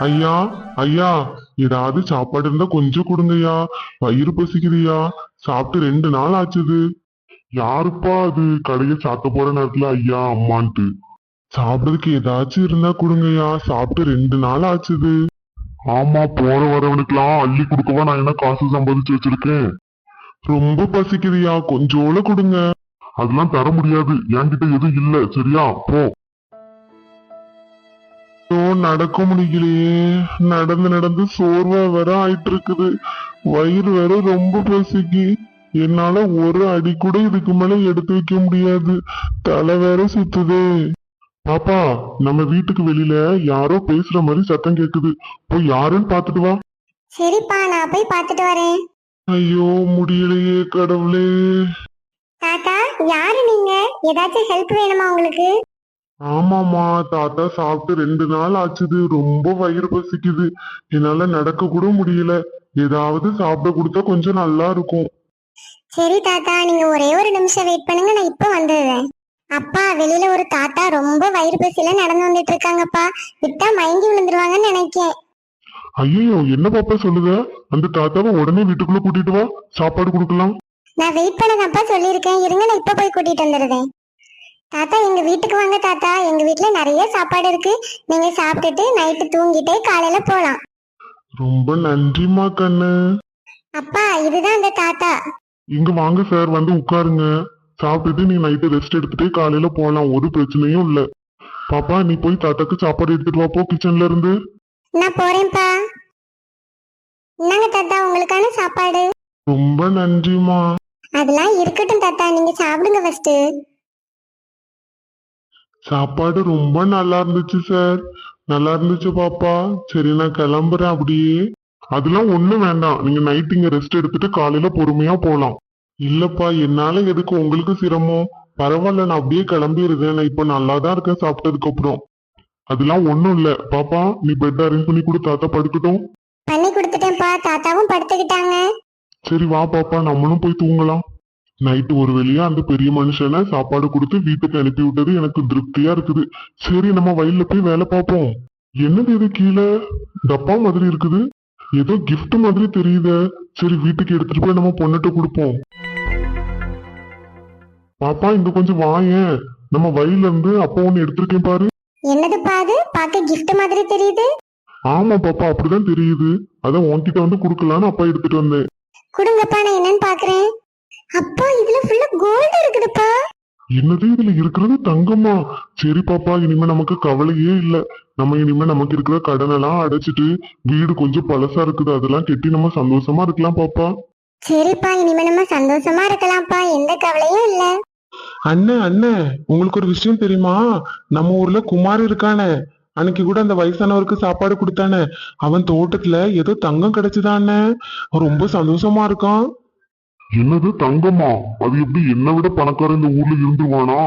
ஐயா, ஐயா, ஏதாவது சாப்பாடு இருந்தா கொஞ்சம் கொடுங்கய்யா. வயிறு பசிக்குதுயா. சாப்பிட்டு 2 நாள் ஆச்சுது. யாருப்பா அது கடையை சாத்த போற நேரத்துல ஐயா அம்மான்ட்டு? சாப்பிடுறதுக்கு ஏதாச்சும் இருந்தா கொடுங்கய்யா. சாப்பிட்டு 2 நாள் ஆச்சுது. ஆமா, போற வரவனுக்குலாம் அள்ளி கொடுக்கவா நான் என்ன காசு சம்பாதிச்சு வச்சிருக்கேன். ரொம்ப பசிக்குதுயா, கொஞ்சோல கொடுங்க. அதெல்லாம் தர முடியாது, என்கிட்ட எதுவும் இல்ல. சரியா, போ. நடக்க முடியலையே. நடந்து நடந்து சோர்வா வேற ஆயிட்டு இருக்குது. வயிறு வேற ரொம்ப பசிக்கு. என்னால ஒரு அடி கூட இதுக்கு மேல எடுத்து வைக்க முடியாது. தலை வேற சுத்துதே. பாப்பா, நம்ம வீட்டுக்கு வெளியில யாரோ பேசுற மாதிரி சத்தம் கேக்குது. போய் யாருன்னு பாத்துட்டு வா. சரிப்பா, நான் போய் பார்த்துட்டு வரேன். ஐயோ, முடியலையே கடவுளே. தாத்தா, யாரு நீங்க? ஏதாச்சும் ஹெல்ப் வேணுமா உங்களுக்கு? ஆமாமா, தாத்தா சாப்பிட்டு 2 நாள் ஆச்சுது. ரொம்ப வயிறு பசிக்குது. என்னால நடக்க கூட முடியல. ஏதாவது சாப்பிட கொடுத்தா கொஞ்சம் நல்லா இருக்கும். சரி தாத்தா, நீங்க ஒரே ஒரு நிமிஷம் வெயிட் பண்ணுங்க, நான் இப்ப வந்துடுறேன். அப்பா, வெளியில ஒரு தாத்தா ரொம்ப வயிறு பசியில நடந்து வந்துட்டு இருக்காங்கப்பா. விட்டா மயங்கி விழுந்துருவாங்கன்னு நினைக்கேன். ஐயோ, என்ன பாப்பா சொல்லுத? அந்த தாத்தாவை உடனே வீட்டுக்குள்ள கூட்டிட்டு வா, சாப்பாடு கொடுக்கலாம். நான் வெயிட் பண்ணதாப்பா சொல்லியிருக்கேன். இருங்க, நான் இப்ப போய் கூட்டிட்டு வந்துடுறேன். தாத்தா, எங்க வீட்டுக்கு வாங்க தாத்தா. எங்க வீட்டுல நிறைய சாப்பாடு இருக்கு. நீங்க சாப்பிட்டுட்டு நைட்டு தூங்கிட்டு காலையில போலாம். ரொம்ப நன்றிமா கண்ணு. அப்பா, இதுதான் அந்த தாத்தா. இங்க வாங்க சார், வந்து உட்காருங்க. சாப்பிட்டுட்டு நீ நைட்டு ரெஸ்ட் எடுத்துட்டு காலையில போலாம், ஒரு பிரச்சனையும் இல்ல. பாப்பா, நீ போய் தாத்தாக்கு சாப்பாடு எடுத்துட்டு வா போ, கிச்சன்ல இருந்து. நான் போறேன்ப்பா. என்னங்க தாத்தா, உங்களுக்கான சாப்பாடு. ரொம்ப நன்றிமா. அதெல்லாம் இருக்கட்டும் தாத்தா, நீங்க சாப்பிடுங்க ஃபர்ஸ்ட். சாப்பாடு ரொம்ப நல்லா இருந்துச்சு சார். நல்லா இருந்துச்சு பாப்பா. சரி, நான் கிளம்புறேன் அப்படியே. அதெல்லாம் ஒண்ணும் வேண்டாம், நீங்க நைட் இங்க ரெஸ்ட் எடுத்துட்டு காலையில பொறுமையா போலாம். இல்லப்பா, என்னால எதுக்கு உங்களுக்கு சிரமம்? பரவாயில்ல, நான் அப்படியே கிளம்பிடுறேன். நான் இப்ப நல்லா தான் இருக்கேன் சாப்பிட்டதுக்கு அப்புறம். அதெல்லாம் ஒண்ணும் இல்ல. பாப்பா, நீ பெட் அரேஞ்ச் பண்ணி கொடு, தாத்தா படுக்கட்டும். பண்ணி கொடுத்துட்டேன்ப்பா, தாத்தாவும் படுத்துக்கிட்டாங்க. சரி வா பாப்பா, நம்மளும் போய் தூங்கலாம். நைட்டு ஒரு வழியா அந்த பெரிய மனுஷனை சாப்பாடு கொடுத்து வீட்டுக்கு அனுப்பி விட்டது எனக்கு திருப்தியா இருக்குது. சரி, நம்ம வயல்ல போய் வேலை பார்ப்போம். என்னது இது கீழே டப்பா மாதிரி இருக்குது? ஏதோ கிஃப்ட் மாதிரி தெரியுதே. சரி, வீட்டுக்கு எடுத்துட்டு போய் நம்ம பொண்ணுட்டு கொடுப்போம். பாப்பா, இந்த கொஞ்சம் வாயேன். நம்ம வயல்ல இருந்து அப்பா ஒண்ணு எடுத்திருக்கேன் பாரு. என்னதுப்பா அது? பார்க்க gift மாதிரி தெரியுது. ஆமா பாப்பா, அப்படிதான் தெரியுது. அதான் உன்கிட்ட வந்து குடுக்கலான்னு அப்பா எடுத்துட்டு வந்தேன். கொடுங்கப்பா, நான் என்னன்னு பாக்குறேன். அப்பா, இதுல ஃபுல்லா கோல்டு இருக்குதுப்பா. என்னது, இதுல இருக்கிறது தங்கமா? சரி பாப்பா, இனிமே நமக்கு கவலையே இல்ல. நம்ம இனிமே நமக்கு இருக்கிற கடனெல்லாம் அடைச்சிட்டு வீடு கொஞ்சம் பழசா இருக்குது, அதெல்லாம் கெட்டி நம்ம சந்தோஷமா இருக்கலாம் பாப்பா. சரிப்பா, இனிமே நம்ம சந்தோஷமா இருக்கலாம்ப்பா, எந்த கவலையும் இல்ல. அண்ணே, அண்ணே, உங்களுக்கு ஒரு விஷயம் தெரியுமா? நம்ம ஊர்ல குமார் இருக்கானே, அன்னைக்கு கூட அந்த வயசானவருக்கு சாப்பாடு கொடுத்தானே, அவன் தோட்டத்துல ஏதோ தங்கம் கிடைச்சுதானே. ரொம்ப சந்தோஷமா இருக்கான். என்னது தங்கமா? அது எப்படி என்னை விட பணக்காரன் இந்த ஊர்ல இருந்துருவானா?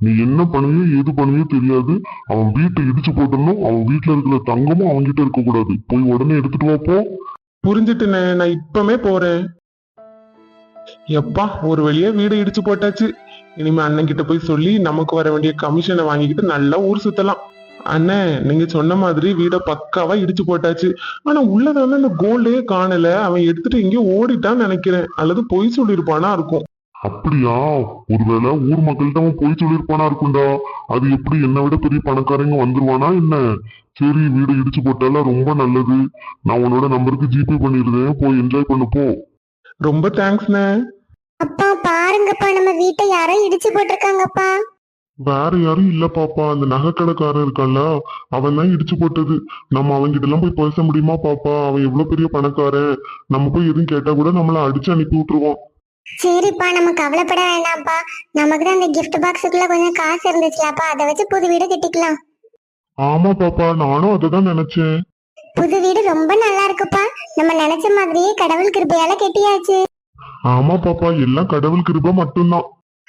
நீ என்ன பண்ணுவியோ ஏது பண்ணுவியோ தெரியாது. அவன் வீட்டை இடிச்சு போட்டணும். அவன் வீட்டுல இருக்கிற தங்கமும் அவன்கிட்ட இருக்க கூடாது. போய் உடனே எடுத்துட்டு வாப்போ. புரிஞ்சுட்டுனே, நான் இப்பமே போறேன். எப்பா, ஒரு வழியா வீடு இடிச்சு போட்டாச்சு. இனிமே அண்ணன் கிட்ட போய் சொல்லி நமக்கு வர வேண்டிய கமிஷனை வாங்கிக்கிட்டு நல்லா ஊர் சுத்தலாம். அண்ணே, நீங்க சொன்ன மாதிரி வீட பக்காவா இடிச்சு போட்டாச்சு. ஆனா உள்ளதான இந்த கோல்டே காணல. அவன் எடுத்துட்டு எங்கேயோ ஓடிட்டான்னு நினைக்கிறேன். அல்லது பொய் சொல்லிருப்பானா இருக்கும். அப்படியா? ஒருவேளை ஊர் மக்கள்கிட்ட அவன் பொய் சொல்லிருப்பானா இருக்கும்டா. அது எப்படி என்னை விட பெரிய பணக்காரங்க வந்துருவானா என்ன? சரி, வீடு இடிச்சு போட்டால ரொம்ப நல்லது. நான் உன்னோட நம்பருக்கு ஜிபே பண்ணிருந்தேன், போய் என்ஜாய் பண்ணு போ. ரொம்ப தேங்க்ஸ்ண்ணே. அப்பா பாருங்கப்பா, நம்ம வீட்டை யாரோ இடிச்சு போட்டிருக்காங்கப்பா. வேற யாரும் இல்ல பாப்பா, அந்த நகைக்கடைக்காரன் இருக்கான்ல, அவன் தான் இடிச்சு போட்டது. நம்ம அவன்கிட்ட எல்லாம் போய் பேச முடியுமா பாப்பா? அவன் எவ்வளவு பெரிய பணக்காரன். நம்ம போய் எதுவும் கேட்டா கூட நம்மள அடிச்சு அனுப்பி விட்டுருவோம். சரிப்பா, நம்ம கவலைப்பட வேண்டாம்ப்பா. நமக்கு தான் அந்த gift பாக்ஸுக்குள்ள கொஞ்சம் காசு இருந்துச்சுலாப்பா, அதை வச்சு புது வீடு கட்டிக்கலாம். ஆமா பாப்பா, நானும் அததான் நினைச்சேன். புது வீடு ரொம்ப நல்லா இருக்குப்பா. நம்ம நினைச்ச மாதிரியே கடவுள் கிருபையால கெட்டியாச்சு. ஆமா பாப்பா, எல்லாம் கடவுள் கிருபை மட்டும்தான்.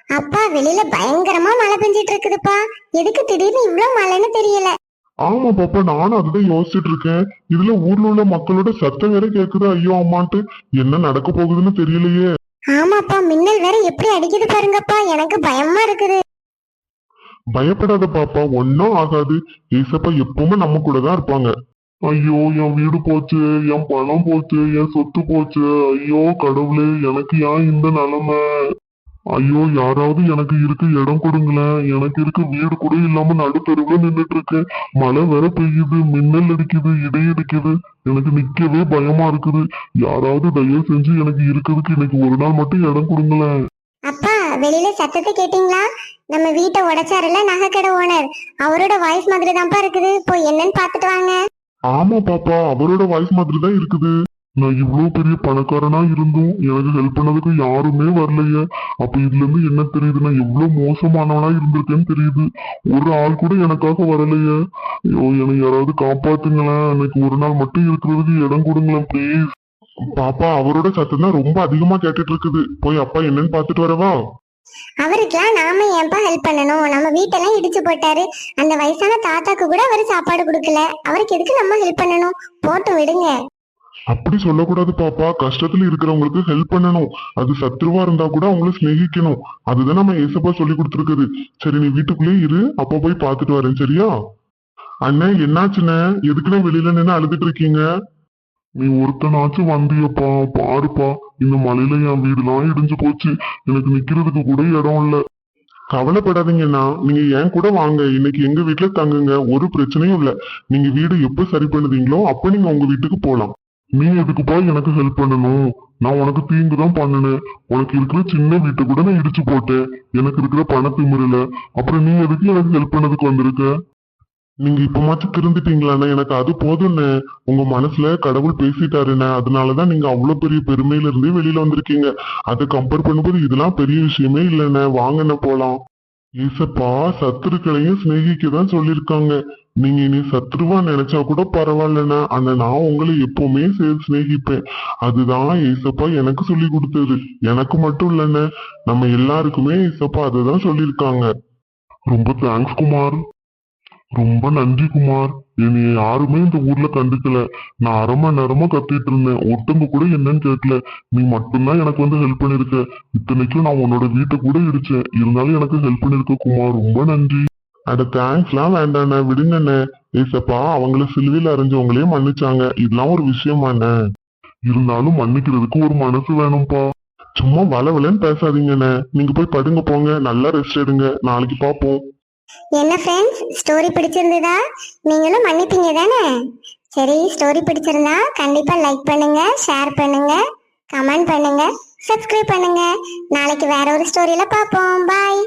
அப்பா, வெளியில பயங்கரமா மழை பெஞ்சிட்டு இருக்குதுப்பா. எதுக்கு திடீர்னு இவ்வளவு மழைன்னு தெரியல. ஆமா பாப்பா, நானும் அதுதான் யோசிச்சுட்டு இருக்கேன். இதுல ஊர்ல உள்ள மக்களோட சத்தம் வேற கேக்குது. ஐயோ அம்மான்ட்டு என்ன நடக்க போகுதுன்னு தெரியலையே. ஆமாப்பா, மின்னல் வேற எப்படி அடிக்குது பாருங்கப்பா, எனக்கு பயமா இருக்குது. பயப்படாத பாப்பா, ஒன்னும் ஆகாது. ஏசப்பா எப்பவுமே நம்ம கூட தான் இருப்பாங்க. ஐயோ என் வீடு போச்சு, என் பணம் போச்சு, என் சொத்து போச்சு. ஐயோ கடவுளே, எனக்கு ஏன் இந்த நிலைமை? ஐயோ யாராவது எனக்கு இருக்க இடம் கொடுங்களேன். எனக்கு இருக்க வீடு கூட இல்லாம நடுத்தெருவுல நின்னுட்டு இருக்கேன். மழை வேற பெய்யுது, மின்னல் அடிக்குது, இடி அடிக்குது. எனக்கு நிக்கவே பயமா இருக்குது. யாராவது தயவு செஞ்சு எனக்கு இருக்கிறதுக்கு இன்னைக்கு ஒரு நாள் மட்டும் இடம் கொடுங்களேன். அப்பா வெளியில சத்தத்தை கேட்டீங்களா? நம்ம வீட்டை உடைச்சாருல நகைக்கடை ஓனர், அவரோட வாய்ஸ் மாதிரி தான்ப்பா இருக்குது. போய் என்னன்னு பாத்துட்டு வாங்க. ஆமா பாப்பா, அவரோட வாய்ஸ் மாதிரி தான் இருக்குது. நான் இவ்வளவு பெரிய பணக்காரனா இருந்தும் எனக்கு ஹெல்ப் பண்ணதுக்கு யாருமே வரலையே. அப்ப இதுல இருந்து என்ன தெரியுது, நான் எவ்வளவு மோசமானவனா இருந்திருக்கேன்னு தெரியுது. ஒரு ஆள் கூட எனக்காக வரலையே. ஐயோ என்னை யாராவது காப்பாத்துங்களேன். எனக்கு ஒரு நாள் மட்டும் இருக்கிறதுக்கு இடம் கொடுங்களேன் ப்ளீஸ். பாப்பா அவரோட சத்தம் தான் ரொம்ப அதிகமா கேட்டுட்டு இருக்குது. போய் அப்பா என்னன்னு பாத்துட்டு வரவா? அவருக்கெல்லாம் நாம ஏன்பா ஹெல்ப் பண்ணணும்? நம்ம வீட்டெல்லாம் இடிச்சு போட்டாரு. அந்த வயசான தாத்தாக்கு கூட அவரு சாப்பாடு கொடுக்கல. அவருக்கு எதுக்கு நம்ம ஹெல்ப் பண்ணணும்? போட்டு விடுங்க. அப்படி சொல்லக்கூடாது பாப்பா. கஷ்டத்துல இருக்கிறவங்களுக்கு ஹெல்ப் பண்ணணும். அது சத்ருவா இருந்தா கூட அவங்கள சிநேகிக்கணும். அதுதான் நம்ம ஏசப்பா சொல்லி கொடுத்துருக்குது. சரி நீ வீட்டுக்குள்ளே இரு, அப்பா போய் பாத்துட்டு வரேன், சரியா? அண்ணே என்னாச்சுண்ணே? எதுக்குண்ணே வெளியில நின்று அழுதுட்டு இருக்கீங்க? நீ ஒருத்தனாச்சும் வந்தியப்பா, பாருப்பா இந்த மலையில என் வீடுலாம் இடிஞ்சு போச்சு. எனக்கு நிக்கிறதுக்கு கூட இடம் இல்ல. கவலைப்படாதீங்கண்ணா, நீங்க ஏன் கூட வாங்க. இன்னைக்கு எங்க வீட்டுல தங்குங்க, ஒரு பிரச்சனையும் இல்ல. நீங்க வீடு எப்ப சரி பண்ணுதீங்களோ அப்ப நீங்க உங்க வீட்டுக்கு போலாம். நீ எதுக்குப்பா எனக்கு ஹெல்ப் பண்ணணும்? நான் உனக்கு தீங்கு தான் பண்ணினேன். உனக்கு இருக்கிற சின்ன வீட்டை கூட நான் இடிச்சு போட்டேன். எனக்கு இருக்கிற பணத்திமிரல. அப்புறம் நீ எதுக்கு எனக்கு ஹெல்ப் பண்ணதுக்கு வந்திருக்க? நீங்க இப்பமாச்சும் திருந்துட்டீங்களாண்ணே? எனக்கு அது போதும்ண்ணே. உங்க மனசுல கடவுள் பேசிட்டாருண்ணே. அதனாலதான் நீங்க அவ்வளவு பெரிய பெருமையில இருந்தே வெளியில வந்திருக்கீங்க. அதை கம்பேர் பண்ணும்போது இதெல்லாம் பெரிய விஷயமே இல்லைண்ணே. வாங்கண்ணே போலாம். ஏசப்பா சத்துருக்களையும் சிநேகிக்கதான் சொல்லியிருக்காங்க. நீங்க இனி சத்ருவா நினைச்சா கூட பரவாயில்லண்ணா. ஆனா நான் உங்களை எப்பவுமே சிநேகிப்பேன். அதுதான் ஏசப்பா எனக்கு சொல்லி கொடுத்தது. எனக்கு மட்டும் இல்லைண்ணே, நம்ம எல்லாருக்குமே ஏசப்பா அதுதான் சொல்லியிருக்காங்க. ரொம்ப தேங்க்ஸ் குமார். ரொம்ப நன்றி குமார். என்னைய யாருமே இந்த ஊர்ல கண்டுக்கல. நான் அரை மணி நேரமா கத்திட்டு இருந்தேன். ஒருத்தங்க கூட என்னன்னு கேட்கல. நீ மட்டும்தான் எனக்கு வந்து ஹெல்ப் பண்ணிருக்க. இத்தனைக்கும் நான் உன்னோட வீட்டை கூட இடிச்சேன். இருந்தாலும் எனக்கு ஹெல்ப் பண்ணிருக்க குமார். ரொம்ப நன்றி. அட தேங்க்ஸ்லாம் வேண்டாண்ணே, விடுங்கண்ணே. ஏசப்பா அவங்கள சிலுவையில் அறிஞ்சவங்களே மன்னிச்சாங்க. இதெல்லாம் ஒரு விஷயமாண்ணே. இருந்தாலும் மன்னிக்கிறதுக்கு ஒரு மனசு வேணும்பா. சும்மா வளவலன்னு பேசாதீங்கண்ணே. நீங்க போய் படுங்க போங்க, நல்லா ரெஸ்ட் எடுங்க. நாளைக்கு பார்ப்போம். என்ன ஃப்ரெண்ட்ஸ், ஸ்டோரி பிடிச்சிருந்ததா? நீங்களும் மன்னிப்பீங்க தானே? சரி, ஸ்டோரி பிடிச்சிருந்தா கண்டிப்பா லைக் பண்ணுங்க, ஷேர் பண்ணுங்க, கமெண்ட் பண்ணுங்க, சப்ஸ்கிரைப் பண்ணுங்க. நாளைக்கு வேற ஒரு ஸ்டோரியில பார்ப்போம். பாய்.